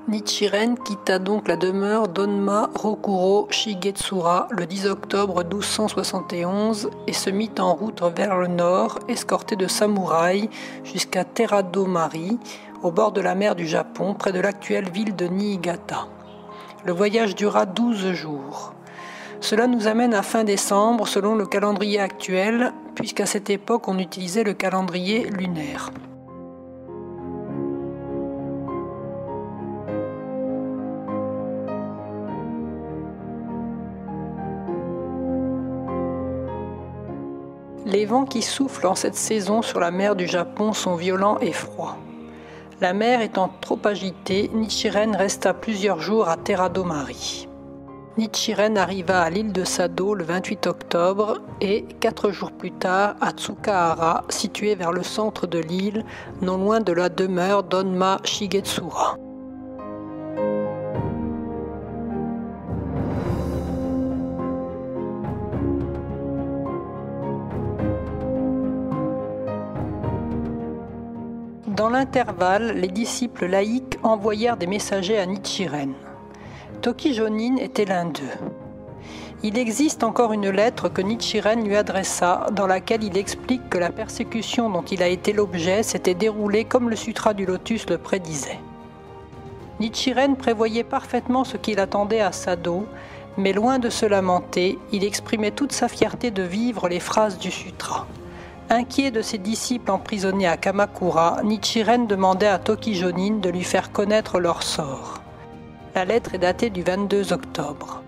Nichiren quitta donc la demeure d'Onma Rokuro Shigetsura le 10 octobre 1271 et se mit en route vers le nord, escorté de samouraïs, jusqu'à Teradomari, au bord de la mer du Japon, près de l'actuelle ville de Niigata. Le voyage dura 12 jours. Cela nous amène à fin décembre selon le calendrier actuel, puisqu'à cette époque on utilisait le calendrier lunaire. Les vents qui soufflent en cette saison sur la mer du Japon sont violents et froids. La mer étant trop agitée, Nichiren resta plusieurs jours à Teradomari. Nichiren arriva à l'île de Sado le 28 octobre et, 4 jours plus tard, à Tsukahara, située vers le centre de l'île, non loin de la demeure d'Onma Shigetsura. Dans l'intervalle, les disciples laïcs envoyèrent des messagers à Nichiren. Toki-Jonin était l'un d'eux. Il existe encore une lettre que Nichiren lui adressa, dans laquelle il explique que la persécution dont il a été l'objet s'était déroulée comme le Sutra du Lotus le prédisait. Nichiren prévoyait parfaitement ce qu'il attendait à Sado, mais loin de se lamenter, il exprimait toute sa fierté de vivre les phrases du Sutra. Inquiet de ses disciples emprisonnés à Kamakura, Nichiren demandait à Toki-Jonin de lui faire connaître leur sort. La lettre est datée du 22 octobre.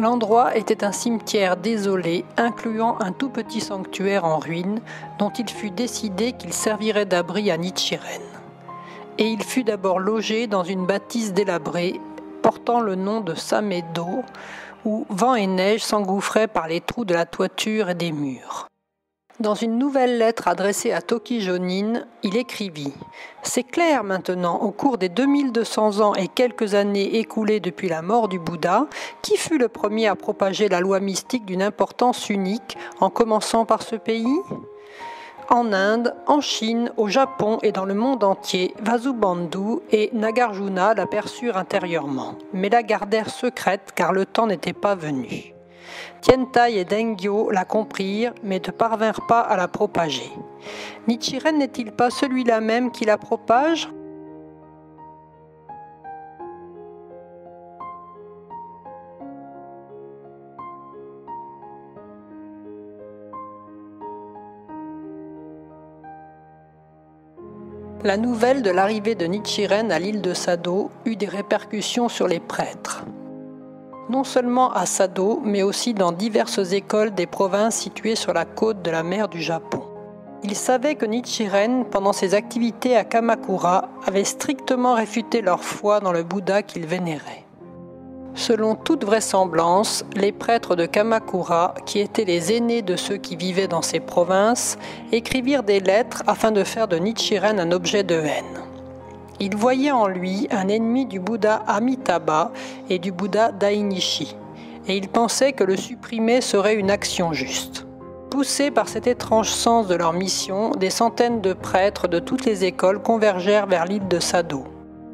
L'endroit était un cimetière désolé, incluant un tout petit sanctuaire en ruine, dont il fut décidé qu'il servirait d'abri à Nichiren. Et il fut d'abord logé dans une bâtisse délabrée, portant le nom de Samedo, où vent et neige s'engouffraient par les trous de la toiture et des murs. Dans une nouvelle lettre adressée à Toki-Jonin, il écrivit « C'est clair maintenant, au cours des 2200 ans et quelques années écoulées depuis la mort du Bouddha, qui fut le premier à propager la loi mystique d'une importance unique, en commençant par ce pays ? En Inde, en Chine, au Japon et dans le monde entier, Vasubandhu et Nagarjuna l'aperçurent intérieurement, mais la gardèrent secrète car le temps n'était pas venu. Tientai et Dengyo la comprirent, mais ne parvinrent pas à la propager. Nichiren n'est-il pas celui-là même qui la propage ? La nouvelle de l'arrivée de Nichiren à l'île de Sado eut des répercussions sur les prêtres. Non seulement à Sado, mais aussi dans diverses écoles des provinces situées sur la côte de la mer du Japon. Ils savaient que Nichiren, pendant ses activités à Kamakura, avait strictement réfuté leur foi dans le Bouddha qu'ils vénéraient. Selon toute vraisemblance, les prêtres de Kamakura, qui étaient les aînés de ceux qui vivaient dans ces provinces, écrivirent des lettres afin de faire de Nichiren un objet de haine. Ils voyaient en lui un ennemi du Bouddha Amitabha et du Bouddha Dainichi, et ils pensaient que le supprimer serait une action juste. Poussés par cet étrange sens de leur mission, des centaines de prêtres de toutes les écoles convergèrent vers l'île de Sado.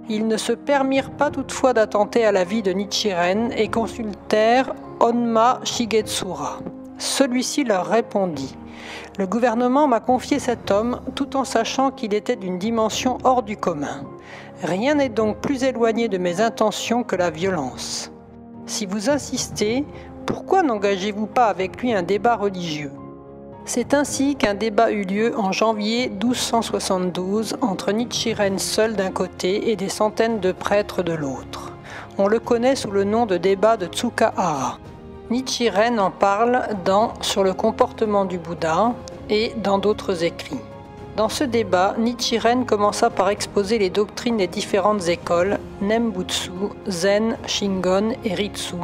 Ils ne se permirent pas toutefois d'attenter à la vie de Nichiren et consultèrent Onma Shigetsura. Celui-ci leur répondit « Le gouvernement m'a confié cet homme tout en sachant qu'il était d'une dimension hors du commun. Rien n'est donc plus éloigné de mes intentions que la violence. Si vous insistez, pourquoi n'engagez-vous pas avec lui un débat religieux ? » C'est ainsi qu'un débat eut lieu en janvier 1272 entre Nichiren seul d'un côté et des centaines de prêtres de l'autre. On le connaît sous le nom de débat de Tsukahara. Nichiren en parle dans Sur le comportement du Bouddha et dans d'autres écrits. Dans ce débat, Nichiren commença par exposer les doctrines des différentes écoles, Nembutsu, Zen, Shingon et Ritsu,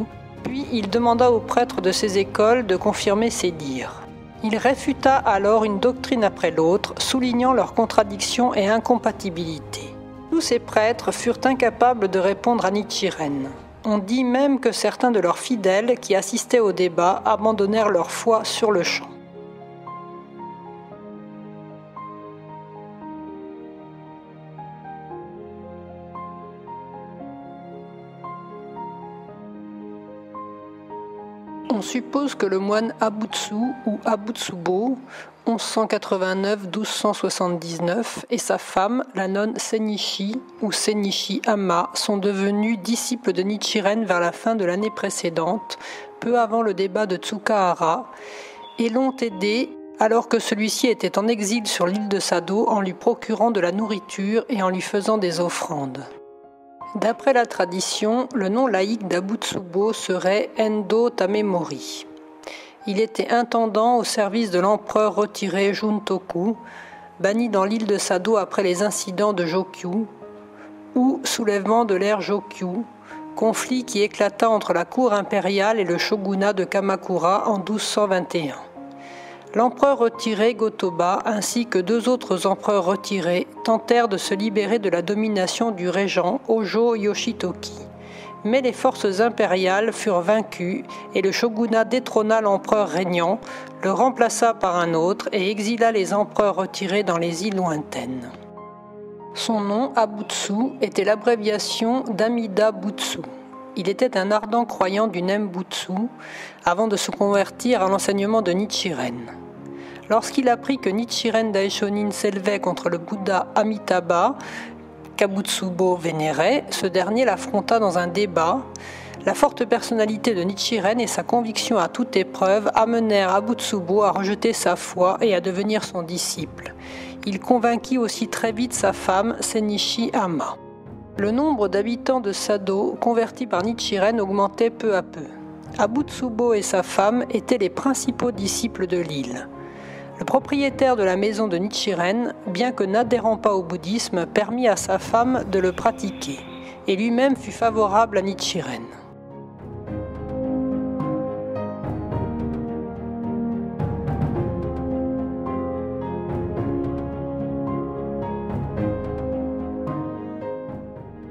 puis il demanda aux prêtres de ces écoles de confirmer ses dires. Il réfuta alors une doctrine après l'autre, soulignant leurs contradictions et incompatibilités. Tous ces prêtres furent incapables de répondre à Nichiren. On dit même que certains de leurs fidèles qui assistaient au débat abandonnèrent leur foi sur le champ. On suppose que le moine Abutsu ou Abutsubo, 1189-1279, et sa femme, la nonne Senichi ou Senichi Amma, sont devenus disciples de Nichiren vers la fin de l'année précédente, peu avant le débat de Tsukahara, et l'ont aidé alors que celui-ci était en exil sur l'île de Sado en lui procurant de la nourriture et en lui faisant des offrandes. D'après la tradition, le nom laïque d'Abutsubo serait Endo Tamemori. Il était intendant au service de l'empereur retiré Juntoku, banni dans l'île de Sado après les incidents de Jokyu, ou soulèvement de l'ère Jokyu, conflit qui éclata entre la cour impériale et le shogunat de Kamakura en 1221. L'empereur retiré Gotoba ainsi que deux autres empereurs retirés tentèrent de se libérer de la domination du régent Hojo Yoshitoki. Mais les forces impériales furent vaincues et le shogunat détrôna l'empereur régnant, le remplaça par un autre et exila les empereurs retirés dans les îles lointaines. Son nom, Abutsu, était l'abréviation d'Amida Butsu. Il était un ardent croyant du Nembutsu avant de se convertir à l'enseignement de Nichiren. Lorsqu'il apprit que Nichiren Daishonin s'élevait contre le Bouddha Amitabha, qu'Abutsubo vénérait, ce dernier l'affronta dans un débat. La forte personnalité de Nichiren et sa conviction à toute épreuve amenèrent Abutsubo à rejeter sa foi et à devenir son disciple. Il convainquit aussi très vite sa femme, Senichi Amma. Le nombre d'habitants de Sado convertis par Nichiren augmentait peu à peu. Abutsubo et sa femme étaient les principaux disciples de l'île. Le propriétaire de la maison de Nichiren, bien que n'adhérant pas au bouddhisme, permit à sa femme de le pratiquer, et lui-même fut favorable à Nichiren.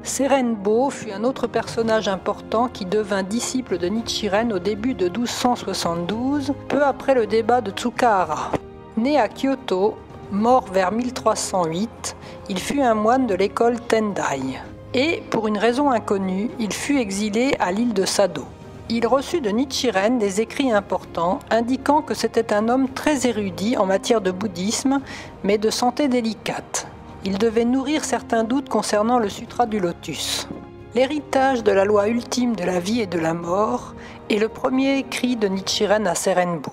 Serenbo fut un autre personnage important qui devint disciple de Nichiren au début de 1272, peu après le débat de Tsukahara. Né à Kyoto, mort vers 1308, il fut un moine de l'école Tendai. Et, pour une raison inconnue, il fut exilé à l'île de Sado. Il reçut de Nichiren des écrits importants indiquant que c'était un homme très érudit en matière de bouddhisme, mais de santé délicate. Il devait nourrir certains doutes concernant le Sutra du Lotus. L'héritage de la loi ultime de la vie et de la mort est le premier écrit de Nichiren à Serenbo,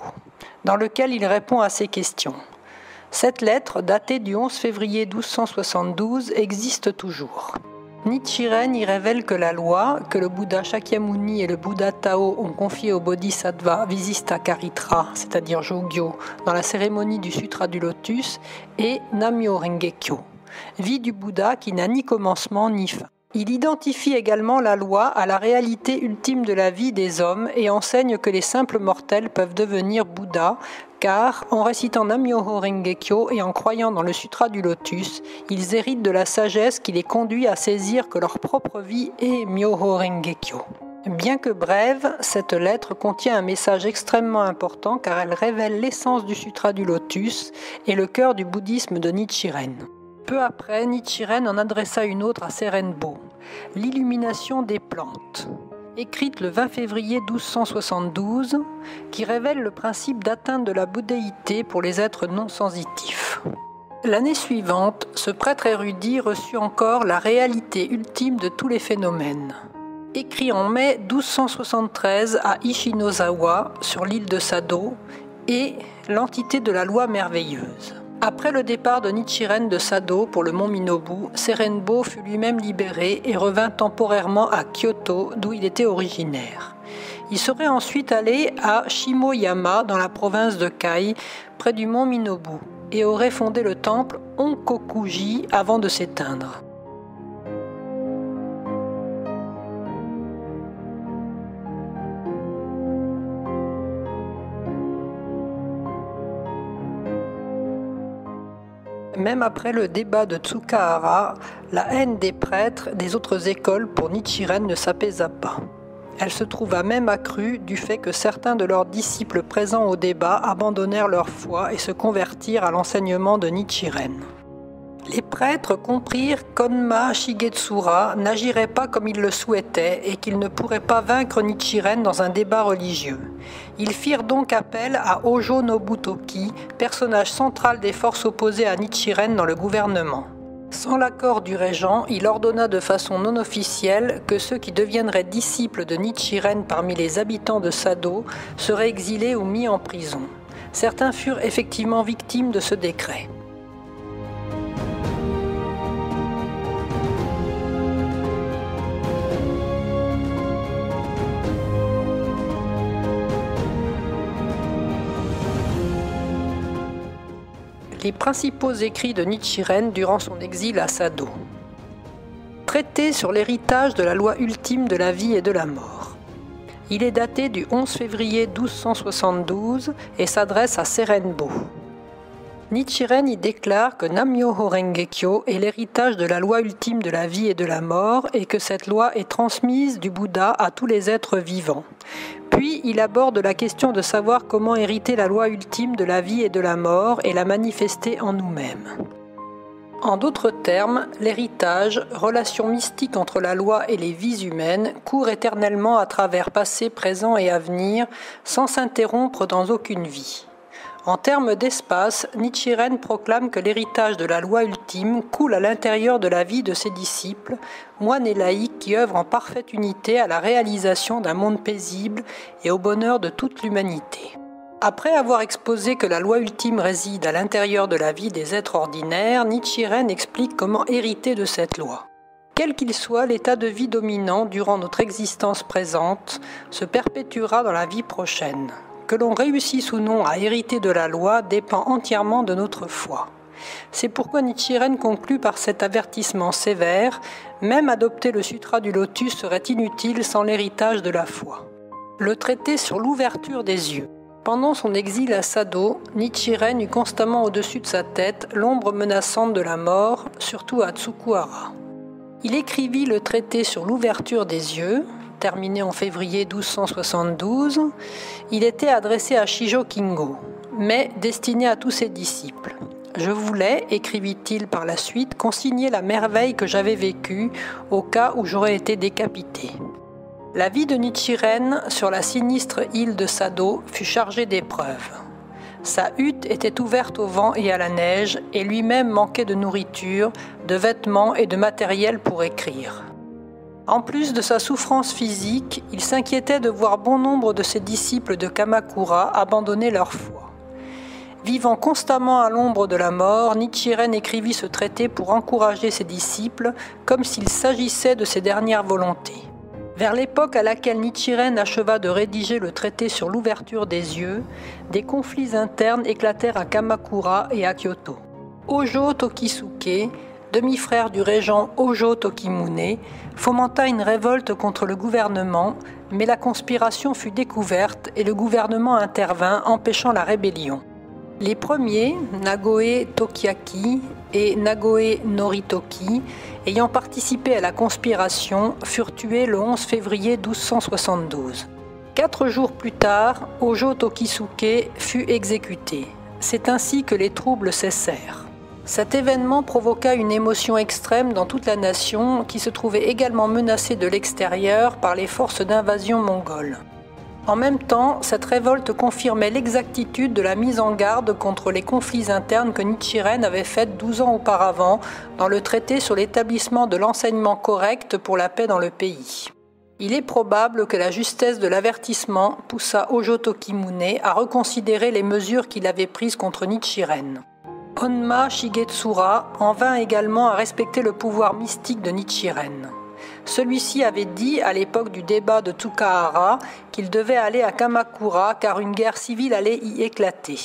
dans lequel il répond à ces questions. Cette lettre, datée du 11 février 1272, existe toujours. Nichiren y révèle que la loi, que le Bouddha Shakyamuni et le Bouddha Tao ont confiée au Bodhisattva Visistakaritra, c'est-à-dire Jogyo, dans la cérémonie du Sutra du Lotus, est Nammyo Rengekyo, vie du Bouddha qui n'a ni commencement ni fin. Il identifie également la loi à la réalité ultime de la vie des hommes et enseigne que les simples mortels peuvent devenir Bouddha, car en récitant Nammyoho Rengekyo et en croyant dans le Sutra du Lotus, ils héritent de la sagesse qui les conduit à saisir que leur propre vie est Myoho Rengekyo. Bien que brève, cette lettre contient un message extrêmement important car elle révèle l'essence du Sutra du Lotus et le cœur du bouddhisme de Nichiren. Peu après, Nichiren en adressa une autre à Serenbo, l'illumination des plantes, écrite le 20 février 1272, qui révèle le principe d'atteinte de la bouddhéité pour les êtres non sensitifs. L'année suivante, ce prêtre érudit reçut encore la réalité ultime de tous les phénomènes. Écrit en mai 1273 à Ishinozawa, sur l'île de Sado, et l'entité de la loi merveilleuse. Après le départ de Nichiren de Sado pour le mont Minobu, Serenbo fut lui-même libéré et revint temporairement à Kyoto, d'où il était originaire. Il serait ensuite allé à Shimoyama, dans la province de Kai, près du mont Minobu, et aurait fondé le temple Onkokuji avant de s'éteindre. Même après le débat de Tsukahara, la haine des prêtres des autres écoles pour Nichiren ne s'apaisa pas. Elle se trouva même accrue du fait que certains de leurs disciples présents au débat abandonnèrent leur foi et se convertirent à l'enseignement de Nichiren. Les prêtres comprirent qu'Honma Shigetsura n'agirait pas comme il le souhaitait et qu'il ne pourrait pas vaincre Nichiren dans un débat religieux. Ils firent donc appel à Hojo Nobutoki, personnage central des forces opposées à Nichiren dans le gouvernement. Sans l'accord du régent, il ordonna de façon non officielle que ceux qui deviendraient disciples de Nichiren parmi les habitants de Sado seraient exilés ou mis en prison. Certains furent effectivement victimes de ce décret. Les principaux écrits de Nichiren durant son exil à Sado. Traité sur l'héritage de la loi ultime de la vie et de la mort. Il est daté du 11 février 1272 et s'adresse à Serenbo. Nichiren y déclare que Nam-myoho Renge-kyo est l'héritage de la loi ultime de la vie et de la mort et que cette loi est transmise du Bouddha à tous les êtres vivants. Puis il aborde la question de savoir comment hériter la loi ultime de la vie et de la mort et la manifester en nous-mêmes. En d'autres termes, l'héritage, relation mystique entre la loi et les vies humaines, court éternellement à travers passé, présent et avenir, sans s'interrompre dans aucune vie. En termes d'espace, Nichiren proclame que l'héritage de la loi ultime coule à l'intérieur de la vie de ses disciples, moines et laïcs qui œuvrent en parfaite unité à la réalisation d'un monde paisible et au bonheur de toute l'humanité. Après avoir exposé que la loi ultime réside à l'intérieur de la vie des êtres ordinaires, Nichiren explique comment hériter de cette loi. Quel qu'il soit, l'état de vie dominant durant notre existence présente se perpétuera dans la vie prochaine. Que l'on réussisse ou non à hériter de la loi dépend entièrement de notre foi. C'est pourquoi Nichiren conclut par cet avertissement sévère, même adopter le sutra du lotus serait inutile sans l'héritage de la foi. Le traité sur l'ouverture des yeux. Pendant son exil à Sado, Nichiren eut constamment au-dessus de sa tête l'ombre menaçante de la mort, surtout à Tsukahara. Il écrivit le traité sur l'ouverture des yeux, terminé en février 1272, il était adressé à Shijo Kingo, mais destiné à tous ses disciples. « Je voulais, écrivit-il par la suite, consigner la merveille que j'avais vécue au cas où j'aurais été décapité. » La vie de Nichiren sur la sinistre île de Sado fut chargée d'épreuves. Sa hutte était ouverte au vent et à la neige, et lui-même manquait de nourriture, de vêtements et de matériel pour écrire. En plus de sa souffrance physique, il s'inquiétait de voir bon nombre de ses disciples de Kamakura abandonner leur foi. Vivant constamment à l'ombre de la mort, Nichiren écrivit ce traité pour encourager ses disciples, comme s'il s'agissait de ses dernières volontés. Vers l'époque à laquelle Nichiren acheva de rédiger le traité sur l'ouverture des yeux, des conflits internes éclatèrent à Kamakura et à Kyoto. Hojo Tokisuke, demi-frère du régent Hojo Tokimune, fomenta une révolte contre le gouvernement, mais la conspiration fut découverte et le gouvernement intervint, empêchant la rébellion. Les premiers, Nagoe Tokiaki et Nagoe Noritoki, ayant participé à la conspiration, furent tués le 11 février 1272. 4 jours plus tard, Hojo Tokisuke fut exécuté. C'est ainsi que les troubles cessèrent. Cet événement provoqua une émotion extrême dans toute la nation qui se trouvait également menacée de l'extérieur par les forces d'invasion mongoles. En même temps, cette révolte confirmait l'exactitude de la mise en garde contre les conflits internes que Nichiren avait faite 12 ans auparavant dans le traité sur l'établissement de l'enseignement correct pour la paix dans le pays. Il est probable que la justesse de l'avertissement poussa Hojo Tokimune à reconsidérer les mesures qu'il avait prises contre Nichiren. Honma Shigetsura en vint également à respecter le pouvoir mystique de Nichiren. Celui-ci avait dit à l'époque du débat de Tsukahara qu'il devait aller à Kamakura car une guerre civile allait y éclater.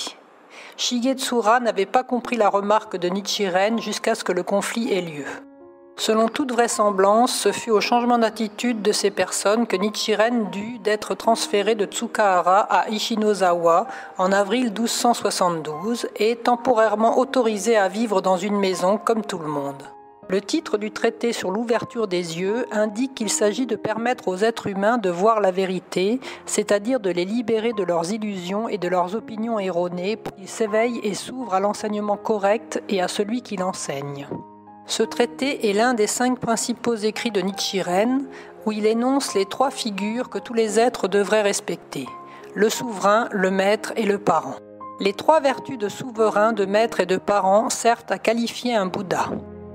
Shigetsura n'avait pas compris la remarque de Nichiren jusqu'à ce que le conflit ait lieu. Selon toute vraisemblance, ce fut au changement d'attitude de ces personnes que Nichiren dut d'être transféré de Tsukahara à Ishinozawa en avril 1272 et temporairement autorisé à vivre dans une maison comme tout le monde. Le titre du traité sur l'ouverture des yeux indique qu'il s'agit de permettre aux êtres humains de voir la vérité, c'est-à-dire de les libérer de leurs illusions et de leurs opinions erronées pour qu'ils s'éveillent et s'ouvrent à l'enseignement correct et à celui qui l'enseigne. Ce traité est l'un des 5 principaux écrits de Nichiren, où il énonce les 3 figures que tous les êtres devraient respecter, le souverain, le maître et le parent. Les 3 vertus de souverain, de maître et de parent servent à qualifier un Bouddha.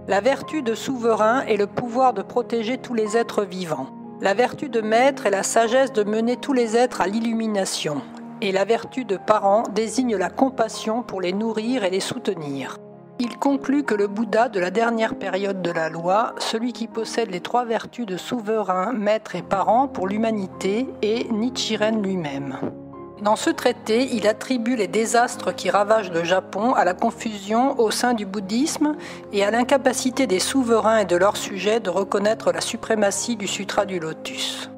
La vertu de souverain est le pouvoir de protéger tous les êtres vivants. La vertu de maître est la sagesse de mener tous les êtres à l'illumination. Et la vertu de parent désigne la compassion pour les nourrir et les soutenir. Il conclut que le Bouddha de la dernière période de la loi, celui qui possède les 3 vertus de souverain, maître et parent pour l'humanité, est Nichiren lui-même. Dans ce traité, il attribue les désastres qui ravagent le Japon à la confusion au sein du bouddhisme et à l'incapacité des souverains et de leurs sujets de reconnaître la suprématie du Sutra du Lotus.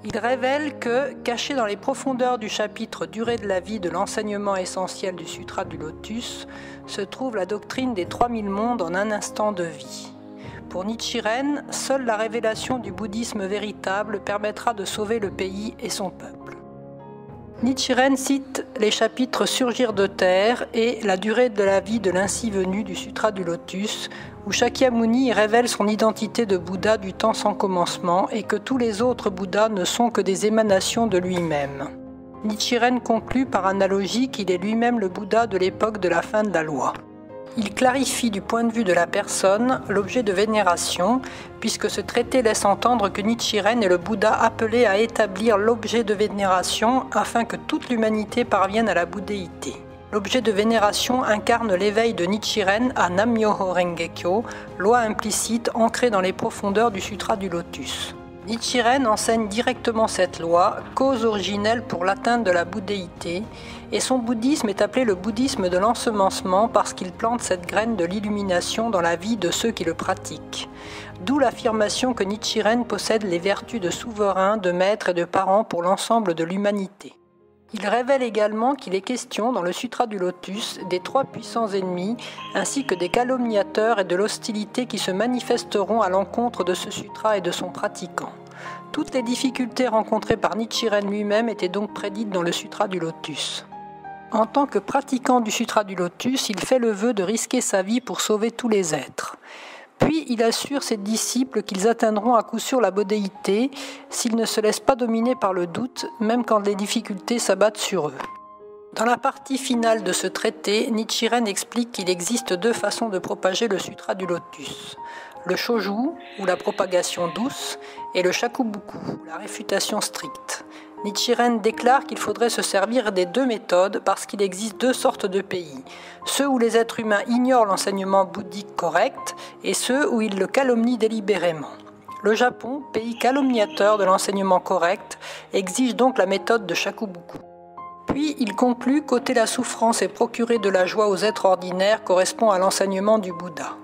Il révèle que, caché dans les profondeurs du chapitre Durée de la vie de l'enseignement essentiel du Sutra du Lotus, se trouve la doctrine des 3000 mondes en un instant de vie. Pour Nichiren, seule la révélation du bouddhisme véritable permettra de sauver le pays et son peuple. Nichiren cite les chapitres Surgir de terre et La durée de la vie de l'ainsi venu du Sutra du Lotus, où Shakyamuni révèle son identité de Bouddha du temps sans commencement et que tous les autres Bouddhas ne sont que des émanations de lui-même. Nichiren conclut par analogie qu'il est lui-même le Bouddha de l'époque de la fin de la loi. Il clarifie du point de vue de la personne l'objet de vénération, puisque ce traité laisse entendre que Nichiren est le Bouddha appelé à établir l'objet de vénération afin que toute l'humanité parvienne à la bouddhéité. L'objet de vénération incarne l'éveil de Nichiren à Nam-myoho Renge-kyo, loi implicite ancrée dans les profondeurs du Sutra du Lotus. Nichiren enseigne directement cette loi, cause originelle pour l'atteinte de la bouddhéité, et son bouddhisme est appelé le bouddhisme de l'ensemencement parce qu'il plante cette graine de l'illumination dans la vie de ceux qui le pratiquent. D'où l'affirmation que Nichiren possède les vertus de souverain, de maître et de parent pour l'ensemble de l'humanité. Il révèle également qu'il est question dans le Sutra du Lotus des 3 puissants ennemis ainsi que des calomniateurs et de l'hostilité qui se manifesteront à l'encontre de ce sutra et de son pratiquant. Toutes les difficultés rencontrées par Nichiren lui-même étaient donc prédites dans le Sutra du Lotus. En tant que pratiquant du Sutra du Lotus, il fait le vœu de risquer sa vie pour sauver tous les êtres. Puis il assure ses disciples qu'ils atteindront à coup sûr la bouddhéité s'ils ne se laissent pas dominer par le doute, même quand les difficultés s'abattent sur eux. Dans la partie finale de ce traité, Nichiren explique qu'il existe 2 façons de propager le Sutra du Lotus. Le shoju, ou la propagation douce, et le shakubuku, la réfutation stricte. Nichiren déclare qu'il faudrait se servir des 2 méthodes parce qu'il existe 2 sortes de pays, ceux où les êtres humains ignorent l'enseignement bouddhique correct et ceux où ils le calomnient délibérément. Le Japon, pays calomniateur de l'enseignement correct, exige donc la méthode de shakubuku. Puis il conclut qu'ôter la souffrance et procurer de la joie aux êtres ordinaires correspond à l'enseignement du Bouddha.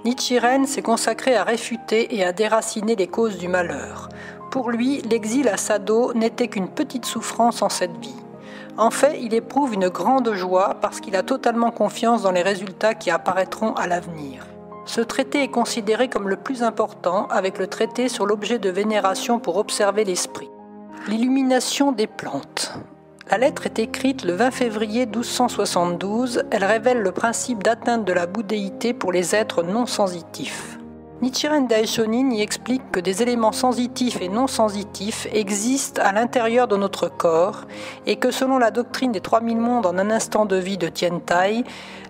Nichiren s'est consacré à réfuter et à déraciner les causes du malheur. Pour lui, l'exil à Sado n'était qu'une petite souffrance en cette vie. En fait, il éprouve une grande joie parce qu'il a totalement confiance dans les résultats qui apparaîtront à l'avenir. Ce traité est considéré comme le plus important avec le traité sur l'objet de vénération pour observer l'esprit. L'illumination des plantes. La lettre est écrite le 20 février 1272. Elle révèle le principe d'atteinte de la bouddhéité pour les êtres non sensitifs. Nichiren Daishonin y explique que des éléments sensitifs et non sensitifs existent à l'intérieur de notre corps et que selon la doctrine des 3000 mondes en un instant de vie de Tiantai,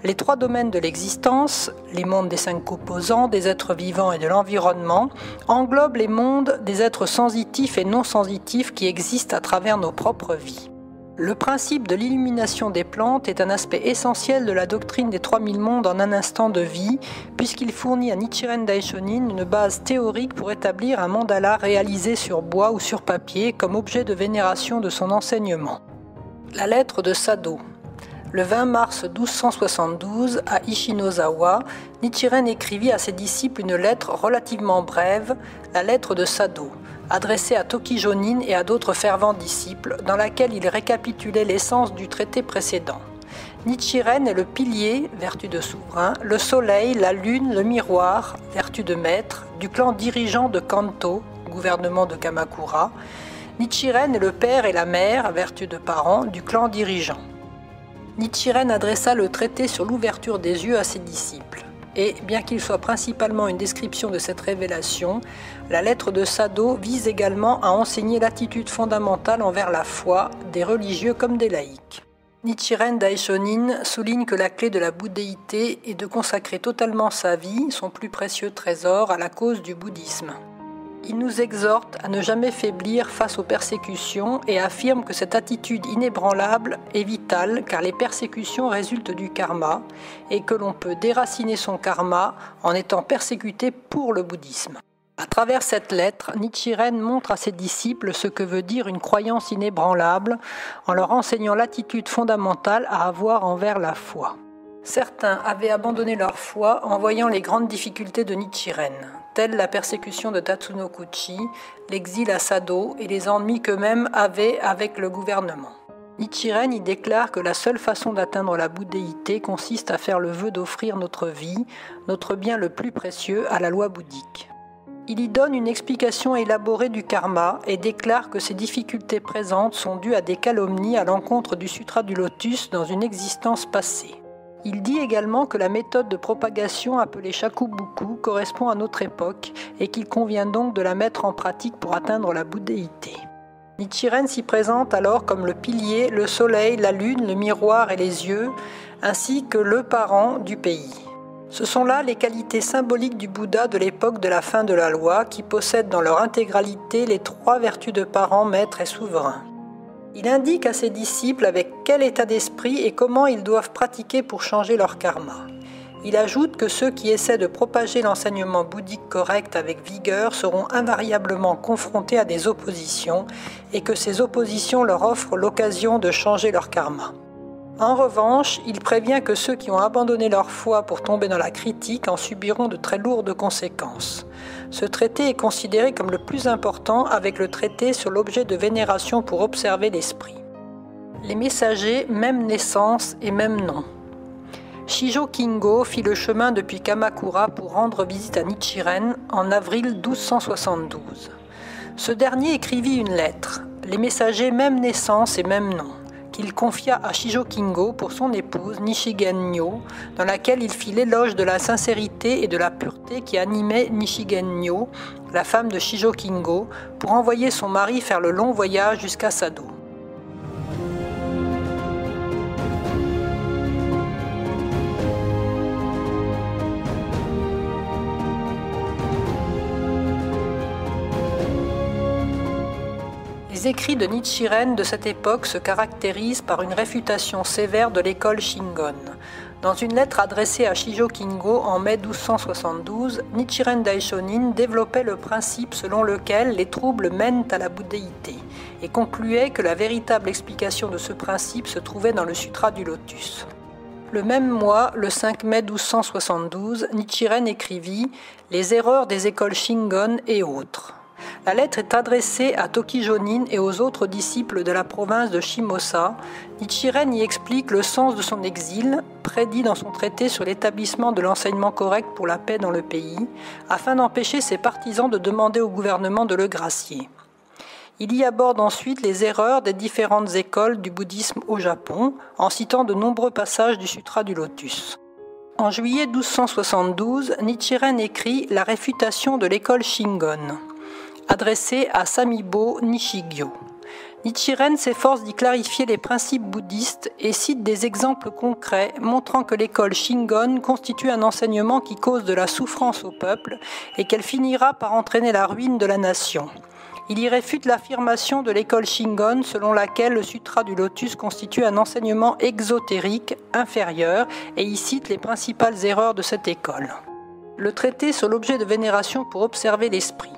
les 3 domaines de l'existence, les mondes des 5 composants, des êtres vivants et de l'environnement, englobent les mondes des êtres sensitifs et non sensitifs qui existent à travers nos propres vies. Le principe de l'illumination des plantes est un aspect essentiel de la doctrine des 3000 mondes en un instant de vie, puisqu'il fournit à Nichiren Daishonin une base théorique pour établir un mandala réalisé sur bois ou sur papier comme objet de vénération de son enseignement. La lettre de Sado. Le 20 mars 1272, à Ishinozawa, Nichiren écrivit à ses disciples une lettre relativement brève, la lettre de Sado, adressée à Tokijonin et à d'autres fervents disciples, dans laquelle il récapitulait l'essence du traité précédent. Nichiren est le pilier, vertu de souverain, le soleil, la lune, le miroir, vertu de maître, du clan dirigeant de Kanto, gouvernement de Kamakura. Nichiren est le père et la mère, vertu de parents, du clan dirigeant. Nichiren adressa le traité sur l'ouverture des yeux à ses disciples. Et, bien qu'il soit principalement une description de cette révélation, la lettre de Sado vise également à enseigner l'attitude fondamentale envers la foi, des religieux comme des laïcs. Nichiren Daishonin souligne que la clé de la bouddhéité est de consacrer totalement sa vie, son plus précieux trésor, à la cause du bouddhisme. Il nous exhorte à ne jamais faiblir face aux persécutions et affirme que cette attitude inébranlable est vitale car les persécutions résultent du karma et que l'on peut déraciner son karma en étant persécuté pour le bouddhisme. À travers cette lettre, Nichiren montre à ses disciples ce que veut dire une croyance inébranlable en leur enseignant l'attitude fondamentale à avoir envers la foi. Certains avaient abandonné leur foi en voyant les grandes difficultés de Nichiren, telles la persécution de Tatsunokuchi, l'exil à Sado et les ennuis qu'eux-mêmes avaient avec le gouvernement. Nichiren y déclare que la seule façon d'atteindre la bouddhéité consiste à faire le vœu d'offrir notre vie, notre bien le plus précieux, à la loi bouddhique. Il y donne une explication élaborée du karma et déclare que ces difficultés présentes sont dues à des calomnies à l'encontre du Sutra du Lotus dans une existence passée. Il dit également que la méthode de propagation appelée Shakubuku correspond à notre époque et qu'il convient donc de la mettre en pratique pour atteindre la bouddhéité. Nichiren s'y présente alors comme le pilier, le soleil, la lune, le miroir et les yeux, ainsi que le parent du pays. Ce sont là les qualités symboliques du Bouddha de l'époque de la fin de la loi qui possèdent dans leur intégralité les trois vertus de parent, maître et souverain. Il indique à ses disciples avec quel état d'esprit et comment ils doivent pratiquer pour changer leur karma. Il ajoute que ceux qui essaient de propager l'enseignement bouddhique correct avec vigueur seront invariablement confrontés à des oppositions et que ces oppositions leur offrent l'occasion de changer leur karma. En revanche, il prévient que ceux qui ont abandonné leur foi pour tomber dans la critique en subiront de très lourdes conséquences. Ce traité est considéré comme le plus important avec le traité sur l'objet de vénération pour observer l'esprit. Les messagers, même naissance et même nom. Shijo Kingo fit le chemin depuis Kamakura pour rendre visite à Nichiren en avril 1272. Ce dernier écrivit une lettre, les messagers même naissance et même nom, qu'il confia à Shijo Kingo pour son épouse Nishigen Nyo, dans laquelle il fit l'éloge de la sincérité et de la pureté qui animait Nishigen Nyo, la femme de Shijo Kingo, pour envoyer son mari faire le long voyage jusqu'à Sado. Les écrits de Nichiren de cette époque se caractérisent par une réfutation sévère de l'école Shingon. Dans une lettre adressée à Shijo Kingo en mai 1272, Nichiren Daishonin développait le principe selon lequel les troubles mènent à la bouddhéité et concluait que la véritable explication de ce principe se trouvait dans le Sutra du Lotus. Le même mois, le 5 mai 1272, Nichiren écrivit « Les erreurs des écoles Shingon et autres ». La lettre est adressée à Tokijonin et aux autres disciples de la province de Shimosa. Nichiren y explique le sens de son exil, prédit dans son traité sur l'établissement de l'enseignement correct pour la paix dans le pays, afin d'empêcher ses partisans de demander au gouvernement de le gracier. Il y aborde ensuite les erreurs des différentes écoles du bouddhisme au Japon, en citant de nombreux passages du Sutra du Lotus. En juillet 1272, Nichiren écrit la réfutation de l'école Shingon, adressée à Samibo Nishigyo. Nichiren s'efforce d'y clarifier les principes bouddhistes et cite des exemples concrets montrant que l'école Shingon constitue un enseignement qui cause de la souffrance au peuple et qu'elle finira par entraîner la ruine de la nation. Il y réfute l'affirmation de l'école Shingon selon laquelle le Sutra du Lotus constitue un enseignement exotérique inférieur et y cite les principales erreurs de cette école. Le traité sur l'objet de vénération pour observer l'esprit.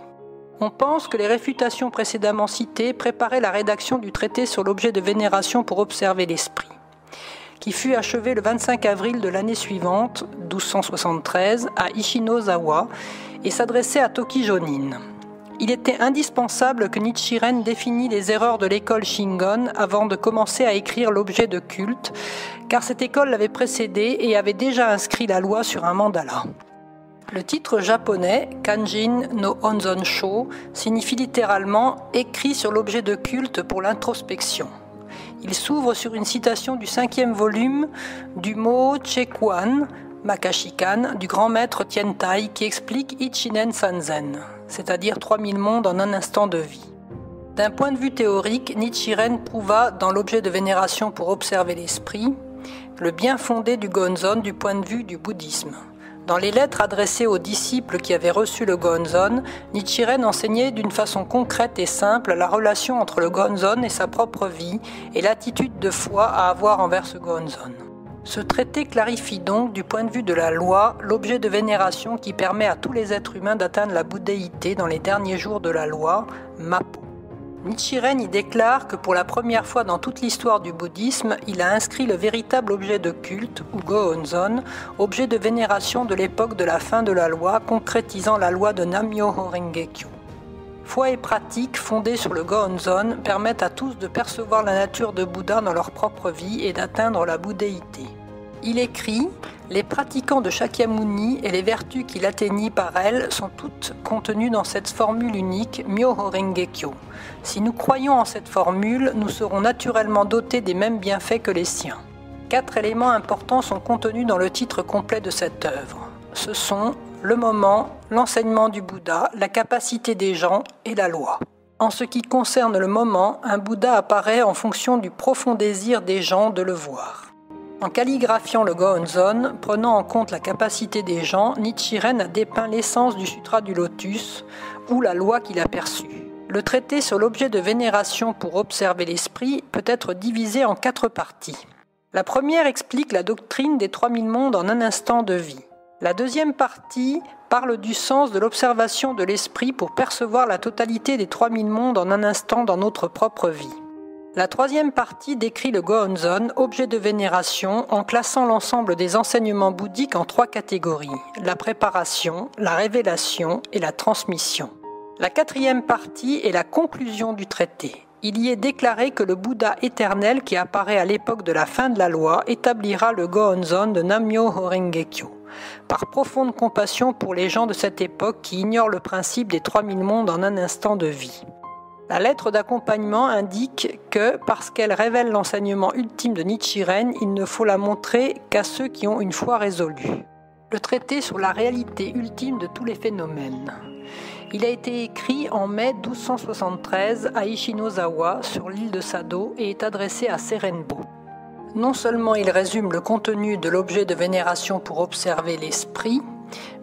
On pense que les réfutations précédemment citées préparaient la rédaction du traité sur l'objet de vénération pour observer l'esprit. qui fut achevé le 25 avril de l'année suivante, 1273, à Ishinozawa, et s'adressait à Toki Jonin. Il était indispensable que Nichiren définisse les erreurs de l'école Shingon avant de commencer à écrire l'objet de culte, car cette école l'avait précédé et avait déjà inscrit la loi sur un mandala. Le titre japonais, Kanjin no Honzon-sho, signifie littéralement « écrit sur l'objet de culte pour l'introspection ». Il s'ouvre sur une citation du 5e volume du Mo Chekuan, Makashikan, du grand maître Tiantai, qui explique Ichinen Sanzen, c'est-à-dire 3000 mondes en un instant de vie. D'un point de vue théorique, Nichiren prouva dans l'objet de vénération pour observer l'esprit le bien fondé du Gonzon du point de vue du bouddhisme. Dans les lettres adressées aux disciples qui avaient reçu le Gonzon, Nichiren enseignait d'une façon concrète et simple la relation entre le Gonzon et sa propre vie et l'attitude de foi à avoir envers ce Gonzon. Ce traité clarifie donc, du point de vue de la loi, l'objet de vénération qui permet à tous les êtres humains d'atteindre la bouddhéité dans les derniers jours de la loi, Mappo. Nichiren y déclare que pour la première fois dans toute l'histoire du bouddhisme, il a inscrit le véritable objet de culte, ou Gohonzon, objet de vénération de l'époque de la fin de la loi, concrétisant la loi de Nam-myoho Renge-kyo. Foi et pratique fondées sur le Gohonzon permettent à tous de percevoir la nature de Bouddha dans leur propre vie et d'atteindre la bouddhéité. Il écrit « Les pratiquants de Shakyamuni et les vertus qu'il atteignit par elles sont toutes contenues dans cette formule unique Myoho Renge-kyo. Si nous croyons en cette formule, nous serons naturellement dotés des mêmes bienfaits que les siens. » 4 éléments importants sont contenus dans le titre complet de cette œuvre. Ce sont le moment, l'enseignement du Bouddha, la capacité des gens et la loi. En ce qui concerne le moment, un Bouddha apparaît en fonction du profond désir des gens de le voir. En calligraphiant le Gohonzon, prenant en compte la capacité des gens, Nichiren a dépeint l'essence du Sutra du Lotus, ou la loi qu'il a perçue. Le traité sur l'objet de vénération pour observer l'esprit peut être divisé en 4 parties. La première explique la doctrine des 3000 mondes en un instant de vie. La deuxième partie parle du sens de l'observation de l'esprit pour percevoir la totalité des 3000 mondes en un instant dans notre propre vie. La troisième partie décrit le Gohonzon, objet de vénération, en classant l'ensemble des enseignements bouddhiques en 3 catégories, la préparation, la révélation et la transmission. La quatrième partie est la conclusion du traité. Il y est déclaré que le Bouddha éternel qui apparaît à l'époque de la fin de la loi établira le Gohonzon de Nam-myoho Renge-kyo, par profonde compassion pour les gens de cette époque qui ignorent le principe des 3000 mondes en un instant de vie. La lettre d'accompagnement indique que, parce qu'elle révèle l'enseignement ultime de Nichiren, il ne faut la montrer qu'à ceux qui ont une foi résolue. Le traité sur la réalité ultime de tous les phénomènes. Il a été écrit en mai 1273 à Ishinozawa, sur l'île de Sado, et est adressé à Serenbo. Non seulement il résume le contenu de l'objet de vénération pour observer l'esprit,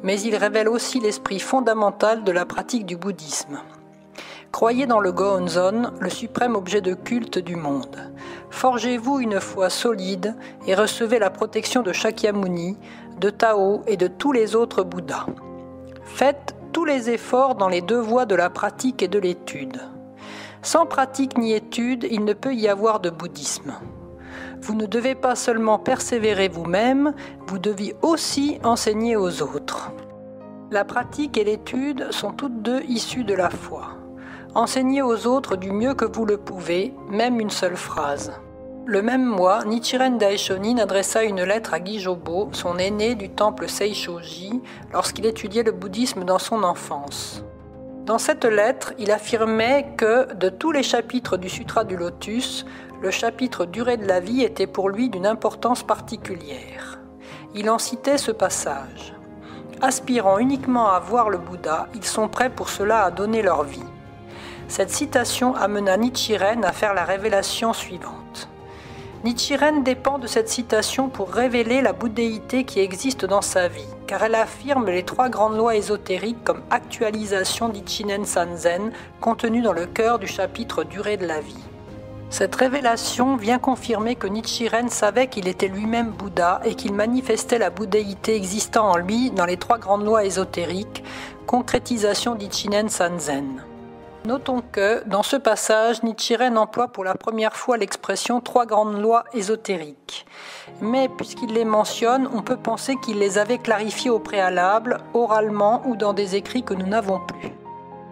mais il révèle aussi l'esprit fondamental de la pratique du bouddhisme. Croyez dans le Gohonzon, le suprême objet de culte du monde. Forgez-vous une foi solide et recevez la protection de Shakyamuni, de Tao et de tous les autres Bouddhas. Faites tous les efforts dans les 2 voies de la pratique et de l'étude. Sans pratique ni étude, il ne peut y avoir de bouddhisme. Vous ne devez pas seulement persévérer vous-même, vous devez aussi enseigner aux autres. La pratique et l'étude sont toutes 2 issues de la foi. Enseignez aux autres du mieux que vous le pouvez, même une seule phrase. Le même mois, Nichiren Daishonin adressa une lettre à Gijobo, son aîné du temple Seishoji, lorsqu'il étudiait le bouddhisme dans son enfance. Dans cette lettre, il affirmait que, de tous les chapitres du Sutra du Lotus, le chapitre Durée de la vie était pour lui d'une importance particulière. Il en citait ce passage. Aspirant uniquement à voir le Bouddha, ils sont prêts pour cela à donner leur vie. Cette citation amena Nichiren à faire la révélation suivante. Nichiren dépend de cette citation pour révéler la bouddhéité qui existe dans sa vie, car elle affirme les 3 grandes lois ésotériques comme actualisation d'Ichinen Sanzen contenues dans le cœur du chapitre Durée de la vie. Cette révélation vient confirmer que Nichiren savait qu'il était lui-même Bouddha et qu'il manifestait la bouddhéité existant en lui dans les 3 grandes lois ésotériques, concrétisation d'Ichinen Sanzen. Notons que, dans ce passage, Nichiren emploie pour la première fois l'expression « trois grandes lois ésotériques ». Mais puisqu'il les mentionne, on peut penser qu'il les avait clarifiées au préalable, oralement ou dans des écrits que nous n'avons plus.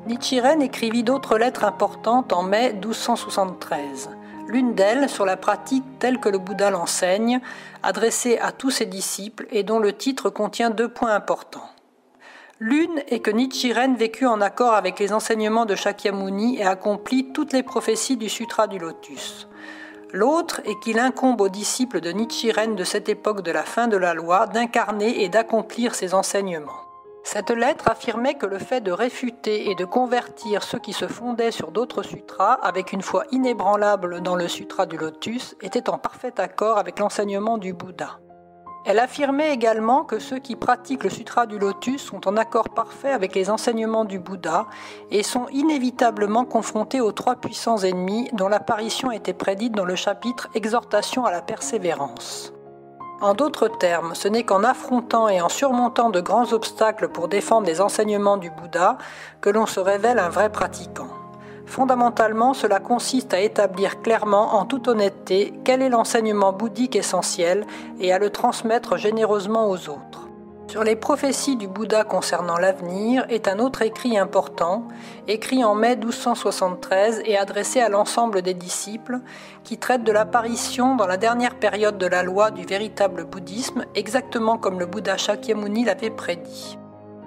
Nichiren écrivit d'autres lettres importantes en mai 1273. L'une d'elles sur la pratique telle que le Bouddha l'enseigne, adressée à tous ses disciples et dont le titre contient 2 points importants. L'une est que Nichiren vécut en accord avec les enseignements de Shakyamuni et accomplit toutes les prophéties du Sutra du Lotus. L'autre est qu'il incombe aux disciples de Nichiren de cette époque de la fin de la loi d'incarner et d'accomplir ses enseignements. Cette lettre affirmait que le fait de réfuter et de convertir ceux qui se fondaient sur d'autres sutras avec une foi inébranlable dans le Sutra du Lotus était en parfait accord avec l'enseignement du Bouddha. Elle affirmait également que ceux qui pratiquent le Sutra du Lotus sont en accord parfait avec les enseignements du Bouddha et sont inévitablement confrontés aux 3 puissants ennemis dont l'apparition était prédite dans le chapitre « Exhortation à la persévérance ». En d'autres termes, ce n'est qu'en affrontant et en surmontant de grands obstacles pour défendre les enseignements du Bouddha que l'on se révèle un vrai pratiquant. Fondamentalement, cela consiste à établir clairement, en toute honnêteté, quel est l'enseignement bouddhique essentiel et à le transmettre généreusement aux autres. Sur les prophéties du Bouddha concernant l'avenir est un autre écrit important, écrit en mai 1273 et adressé à l'ensemble des disciples, qui traite de l'apparition dans la dernière période de la loi du véritable bouddhisme, exactement comme le Bouddha Shakyamuni l'avait prédit.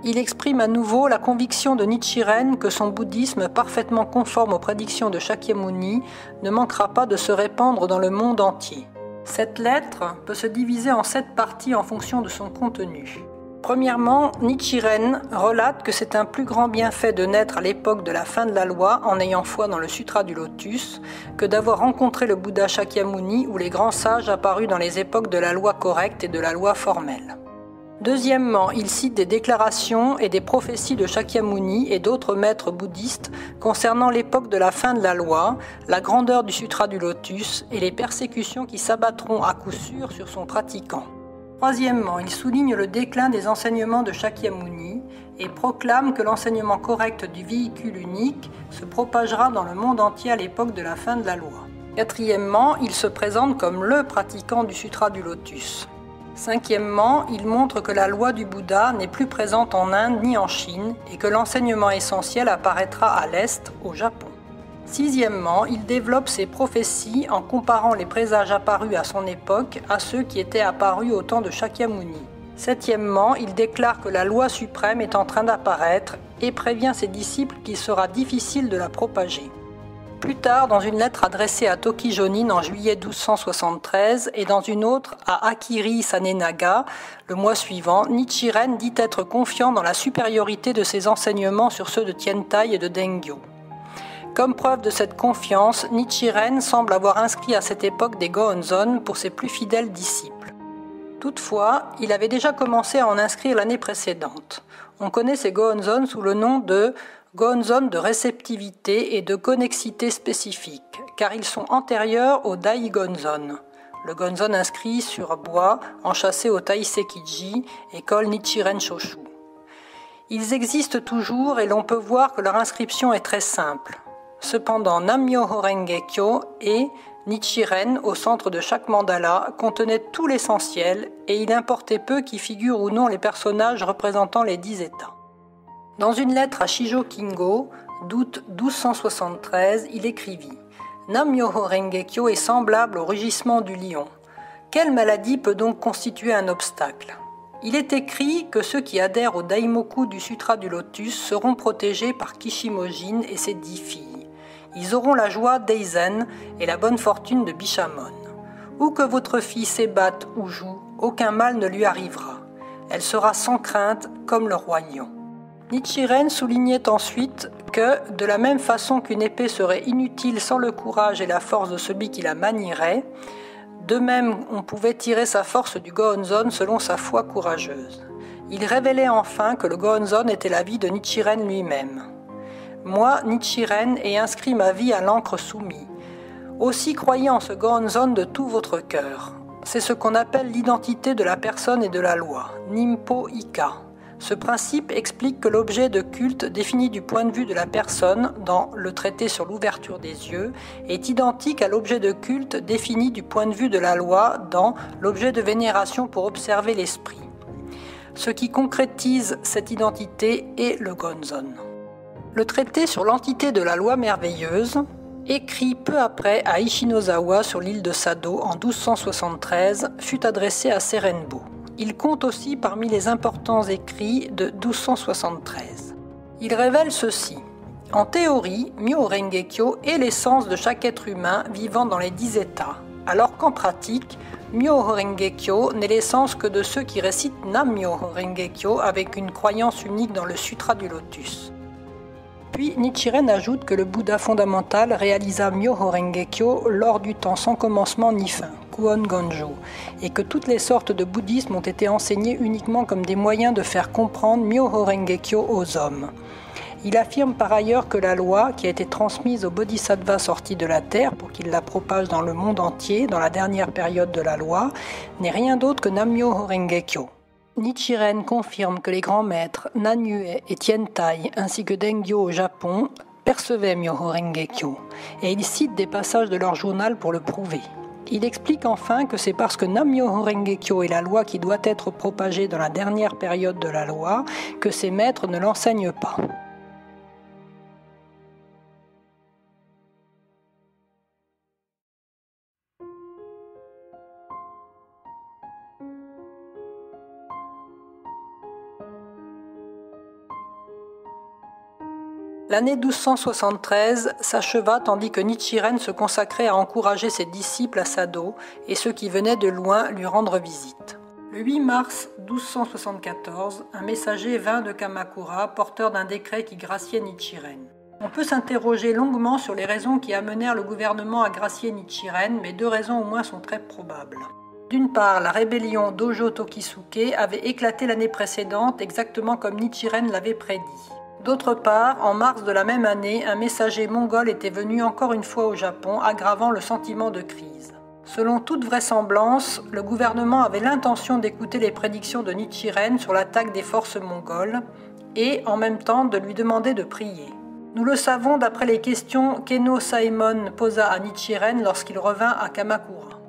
Il exprime à nouveau la conviction de Nichiren que son bouddhisme, parfaitement conforme aux prédictions de Shakyamuni, ne manquera pas de se répandre dans le monde entier. Cette lettre peut se diviser en 7 parties en fonction de son contenu. Premièrement, Nichiren relate que c'est un plus grand bienfait de naître à l'époque de la fin de la loi en ayant foi dans le Sutra du Lotus que d'avoir rencontré le Bouddha Shakyamuni ou les grands sages apparus dans les époques de la loi correcte et de la loi formelle. Deuxièmement, il cite des déclarations et des prophéties de Shakyamuni et d'autres maîtres bouddhistes concernant l'époque de la fin de la loi, la grandeur du Sutra du Lotus et les persécutions qui s'abattront à coup sûr sur son pratiquant. Troisièmement, il souligne le déclin des enseignements de Shakyamuni et proclame que l'enseignement correct du véhicule unique se propagera dans le monde entier à l'époque de la fin de la loi. Quatrièmement, il se présente comme le pratiquant du Sutra du Lotus. Cinquièmement, il montre que la loi du Bouddha n'est plus présente en Inde ni en Chine et que l'enseignement essentiel apparaîtra à l'Est, au Japon. Sixièmement, il développe ses prophéties en comparant les présages apparus à son époque à ceux qui étaient apparus au temps de Shakyamuni. Septièmement, il déclare que la loi suprême est en train d'apparaître et prévient ses disciples qu'il sera difficile de la propager. Plus tard, dans une lettre adressée à Toki Jonin en juillet 1273 et dans une autre à Akiri Sanenaga, le mois suivant, Nichiren dit être confiant dans la supériorité de ses enseignements sur ceux de Tientai et de Dengyo. Comme preuve de cette confiance, Nichiren semble avoir inscrit à cette époque des Gohonzon pour ses plus fidèles disciples. Toutefois, il avait déjà commencé à en inscrire l'année précédente. On connaît ces Gohonzon sous le nom de Gohonzon de réceptivité et de connexité spécifique, car ils sont antérieurs au Dai-Gonzon, le Gonzon inscrit sur bois, enchâssé au Taisekiji, école Nichiren Shoshu. Ils existent toujours et l'on peut voir que leur inscription est très simple. Cependant, Nam-myoho Renge-kyo et Nichiren, au centre de chaque mandala, contenaient tout l'essentiel et il importait peu qui figurent ou non les personnages représentant les 10 états. Dans une lettre à Shijo Kingo, d'août 1273, il écrivit « Nam-myoho Renge-kyo est semblable au rugissement du lion. Quelle maladie peut donc constituer un obstacle ? Il est écrit que ceux qui adhèrent au Daimoku du Sutra du Lotus seront protégés par Kishimojin et ses 10 filles. Ils auront la joie d'Eizen et la bonne fortune de Bishamon. Où que votre fille s'ébatte ou joue, aucun mal ne lui arrivera. Elle sera sans crainte comme le roi lion. » Nichiren soulignait ensuite que, de la même façon qu'une épée serait inutile sans le courage et la force de celui qui la manierait, de même on pouvait tirer sa force du Gohonzon selon sa foi courageuse. Il révélait enfin que le Gohonzon était la vie de Nichiren lui-même. Moi, Nichiren, ai inscrit ma vie à l'encre soumise. Aussi croyez en ce Gohonzon de tout votre cœur. C'est ce qu'on appelle l'identité de la personne et de la loi, Nimpo Ika. Ce principe explique que l'objet de culte défini du point de vue de la personne dans le traité sur l'ouverture des yeux est identique à l'objet de culte défini du point de vue de la loi dans l'objet de vénération pour observer l'esprit. Ce qui concrétise cette identité est le Gonzon. Le traité sur l'entité de la loi merveilleuse, écrit peu après à Ichinozawa sur l'île de Sado en 1273, fut adressé à Serenbo. Il compte aussi parmi les importants écrits de 1273. Il révèle ceci. En théorie, Myoho-renge-kyo est l'essence de chaque être humain vivant dans les 10 états, alors qu'en pratique, Myoho-renge-kyo n'est l'essence que de ceux qui récitent Nam-myoho-renge-kyo avec une croyance unique dans le Sutra du Lotus. Puis Nichiren ajoute que le Bouddha fondamental réalisa Myoho-renge-kyo lors du temps sans commencement ni fin, Kuon-gonjo, et que toutes les sortes de bouddhisme ont été enseignées uniquement comme des moyens de faire comprendre Myoho-renge-kyo aux hommes. Il affirme par ailleurs que la loi, qui a été transmise aux bodhisattvas sortis de la terre pour qu'ils la propagent dans le monde entier dans la dernière période de la loi, n'est rien d'autre que Nam-myoho-renge-kyo. Nichiren confirme que les grands maîtres Nanyue et Tientai ainsi que Dengyo au Japon percevaient Myoho-renge-kyo et il cite des passages de leur journal pour le prouver. Il explique enfin que c'est parce que Nam-myoho-renge-kyo est la loi qui doit être propagée dans la dernière période de la loi que ces maîtres ne l'enseignent pas. L'année 1273 s'acheva tandis que Nichiren se consacrait à encourager ses disciples à Sado et ceux qui venaient de loin lui rendre visite. Le 8 mars 1274, un messager vint de Kamakura, porteur d'un décret qui graciait Nichiren. On peut s'interroger longuement sur les raisons qui amenèrent le gouvernement à gracier Nichiren, mais 2 raisons au moins sont très probables. D'une part, la rébellion d'Hojo Tokisuke avait éclaté l'année précédente exactement comme Nichiren l'avait prédit. D'autre part, en mars de la même année, un messager mongol était venu encore une fois au Japon, aggravant le sentiment de crise. Selon toute vraisemblance, le gouvernement avait l'intention d'écouter les prédictions de Nichiren sur l'attaque des forces mongoles et, en même temps, de lui demander de prier. Nous le savons d'après les questions qu'Enno Saemon posa à Nichiren lorsqu'il revint à Kamakura.